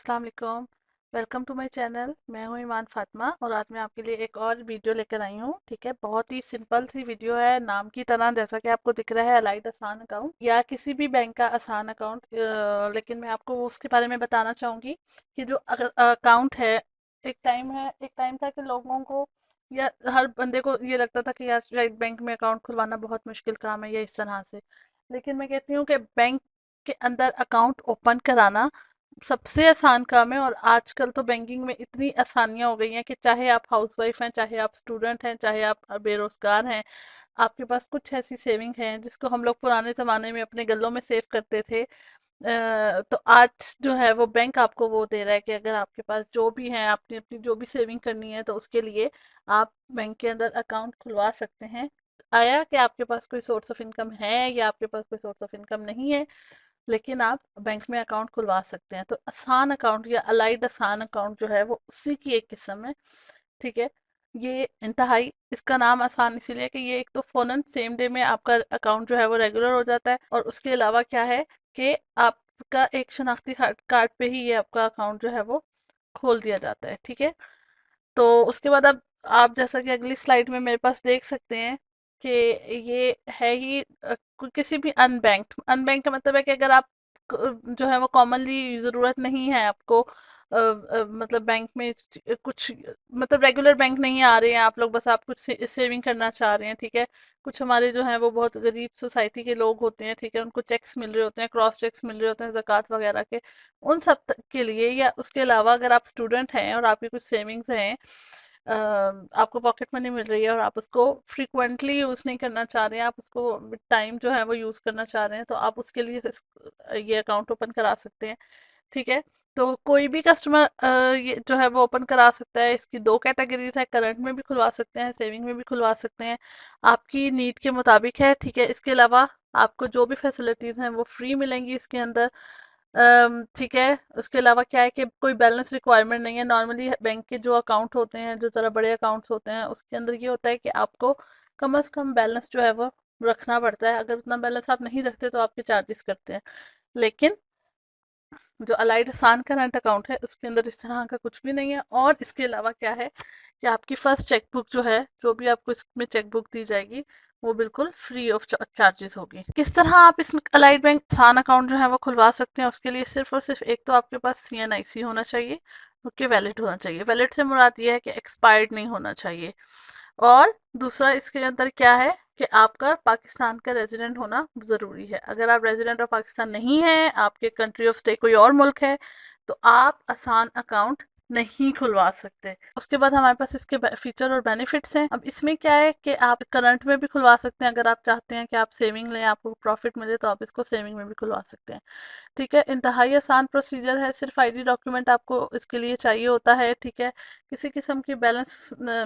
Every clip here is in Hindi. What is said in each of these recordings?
अस्सलाम वालेकुम। Welcome to my channel. मैं हूं ईमान फातिमा और आज मैं आपके लिए एक और वीडियो लेकर आई हूं। ठीक है, बहुत ही सिंपल सी वीडियो है, नाम की तरह जैसा कि आपको दिख रहा है अलाइड आसान अकाउंट या किसी भी बैंक का आसान अकाउंट। लेकिन मैं आपको उसके बारे में बताना चाहूँगी कि जो अकाउंट है, एक टाइम था कि लोगों को या हर बंदे को ये लगता था कि यार शायद बैंक में अकाउंट खुलवाना बहुत मुश्किल काम है या इस तरह से। लेकिन मैं कहती हूँ कि बैंक के अंदर अकाउंट ओपन कराना सबसे आसान काम है। और आजकल तो बैंकिंग में इतनी आसानियां हो गई हैं कि चाहे आप हाउसवाइफ हैं, चाहे आप स्टूडेंट हैं, चाहे आप बेरोजगार हैं, आपके पास कुछ ऐसी सेविंग है जिसको हम लोग पुराने ज़माने में अपने गल्लों में सेव करते थे। तो आज जो है वो बैंक आपको वो दे रहा है कि अगर आपके पास जो भी है, आपने अपनी जो भी सेविंग करनी है तो उसके लिए आप बैंक के अंदर अकाउंट खुलवा सकते हैं। आया कि आपके पास कोई सोर्स ऑफ इनकम है या आपके पास कोई सोर्स ऑफ इनकम नहीं है, लेकिन आप बैंक में अकाउंट खुलवा सकते हैं। तो आसान अकाउंट या अलाइड आसान अकाउंट जो है वो उसी की एक किस्म है। ठीक है, ये इंतहाई इसका नाम आसान इसीलिए कि ये एक तो फ़ौरन सेम डे में आपका अकाउंट जो है वो रेगुलर हो जाता है, और उसके अलावा क्या है कि आपका एक शनाख्ती कार्ड पे ही ये आपका अकाउंट जो है वो खोल दिया जाता है। ठीक है, तो उसके बाद अब आप जैसा कि अगली स्लाइड में मेरे पास देख सकते हैं कि ये है ही किसी भी अनबैंक का मतलब है कि अगर आप जो है वो कॉमनली ज़रूरत नहीं है आपको, मतलब बैंक में कुछ मतलब रेगुलर बैंक नहीं आ रहे हैं आप लोग, बस आप कुछ सेविंग करना चाह रहे हैं। ठीक है, कुछ हमारे जो हैं वो बहुत गरीब सोसाइटी के लोग होते हैं। ठीक है, उनको चेक्स मिल रहे होते हैं, क्रॉस चेक्स मिल रहे होते हैं ज़कात वगैरह के, उन सब के लिए। या उसके अलावा अगर आप स्टूडेंट हैं और आपकी कुछ सेविंग्स हैं, आपको पॉकेट मनी मिल रही है और आप उसको फ्रीक्वेंटली यूज़ नहीं करना चाह रहे हैं, आप उसको टाइम जो है वो यूज़ करना चाह रहे हैं, तो आप उसके लिए ये अकाउंट ओपन करा सकते हैं। ठीक है, तो कोई भी कस्टमर ये जो है वो ओपन करा सकता है। इसकी दो कैटेगरीज है, करंट में भी खुलवा सकते हैं, सेविंग में भी खुलवा सकते हैं, आपकी नीड के मुताबिक है। ठीक है, इसके अलावा आपको जो भी फैसिलिटीज़ हैं वो फ्री मिलेंगी इसके अंदर। ठीक है, उसके अलावा क्या है कि कोई बैलेंस रिक्वायरमेंट नहीं है। नॉर्मली बैंक के जो अकाउंट होते हैं, जो ज़रा बड़े अकाउंट्स होते हैं, उसके अंदर ये होता है कि आपको कम से कम बैलेंस जो है वो रखना पड़ता है। अगर उतना बैलेंस आप नहीं रखते तो आपके चार्जेस करते हैं। लेकिन जो अलाइड आसान करंट अकाउंट है उसके अंदर इस तरह का कुछ भी नहीं है। और इसके अलावा क्या है कि आपकी फर्स्ट चेकबुक जो है, जो भी आपको इसमें चेकबुक दी जाएगी, वो बिल्कुल फ्री ऑफ चार्जेस होगी। किस तरह आप इस अलाइड बैंक आसान अकाउंट जो है वो खुलवा सकते हैं, उसके लिए सिर्फ और सिर्फ एक तो आपके पास CNIC होना चाहिए, ओके, वैलिड होना चाहिए। वैलिड से मुराद ये है कि एक्सपायर्ड नहीं होना चाहिए। और दूसरा इसके अंदर क्या है कि आपका पाकिस्तान का रेजिडेंट होना ज़रूरी है। अगर आप रेजिडेंट ऑफ पाकिस्तान नहीं हैं, आपके कंट्री ऑफ स्टे कोई और मुल्क है, तो आप आसान अकाउंट नहीं खुलवा सकते। उसके बाद हमारे पास इसके फीचर और बेनिफिट्स हैं। अब इसमें क्या है कि आप करंट में भी खुलवा सकते हैं। अगर आप चाहते हैं कि आप सेविंग लें, आपको प्रॉफिट मिले, तो आप इसको सेविंग में भी खुलवा सकते हैं। ठीक है, इंतहाई आसान प्रोसीजर है। सिर्फ ID डॉक्यूमेंट आपको इसके लिए चाहिए होता है। ठीक है, किसी किस्म की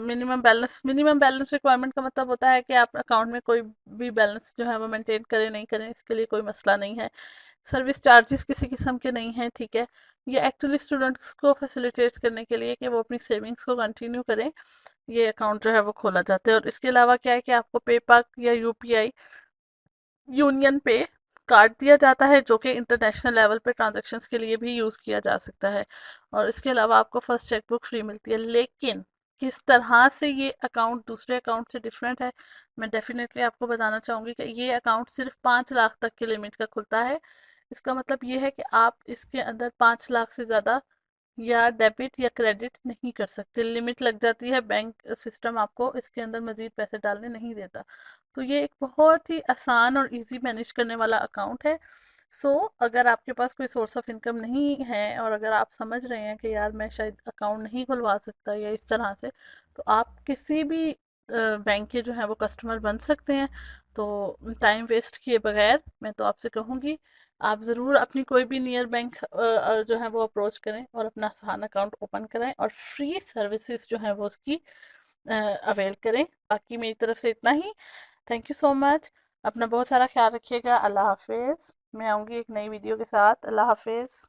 मिनिमम बैलेंस रिक्वायरमेंट का मतलब होता है कि आप अकाउंट में कोई भी बैलेंस जो है वो मेंटेन करें नहीं करें, इसके लिए कोई मसला नहीं है। सर्विस चार्जेस किसी किस्म के नहीं हैं। ठीक है, ये एक्चुअली स्टूडेंट्स को फैसिलिटेट करने के लिए कि वो अपनी सेविंग्स को कंटिन्यू करें, ये अकाउंट जो है वो खोला जाता है। और इसके अलावा क्या है कि आपको पेपाल या UPI, यूनियन पे कार्ड दिया जाता है, जो कि इंटरनेशनल लेवल पे ट्रांजैक्शंस के लिए भी यूज़ किया जा सकता है। और इसके अलावा आपको फर्स्ट चेकबुक फ्री मिलती है। लेकिन किस तरह से ये अकाउंट दूसरे अकाउंट से डिफरेंट है, मैं डेफिनेटली आपको बताना चाहूँगी कि ये अकाउंट सिर्फ 5 लाख तक की लिमिट का खुलता है। इसका मतलब ये है कि आप इसके अंदर 5 लाख से ज़्यादा या डेबिट या क्रेडिट नहीं कर सकते, लिमिट लग जाती है। बैंक सिस्टम आपको इसके अंदर मज़ीद पैसे डालने नहीं देता। तो ये एक बहुत ही आसान और इजी मैनेज करने वाला अकाउंट है। सो अगर आपके पास कोई सोर्स ऑफ इनकम नहीं है और अगर आप समझ रहे हैं कि यार मैं शायद अकाउंट नहीं खुलवा सकता या इस तरह से, तो आप किसी भी बैंक के जो है वो कस्टमर बन सकते हैं। तो टाइम वेस्ट किए बगैर मैं तो आपसे कहूँगी, आप ज़रूर अपनी कोई भी नियर बैंक जो है वो अप्रोच करें और अपना आसान अकाउंट ओपन कराएं और फ्री सर्विसेज जो है वो उसकी अवेल करें। बाकी मेरी तरफ से इतना ही। Thank you so much. अपना बहुत सारा ख्याल रखिएगा। अल्लाह हाफिज़। मैं आऊँगी एक नई वीडियो के साथ। अल्लाह हाफिज़।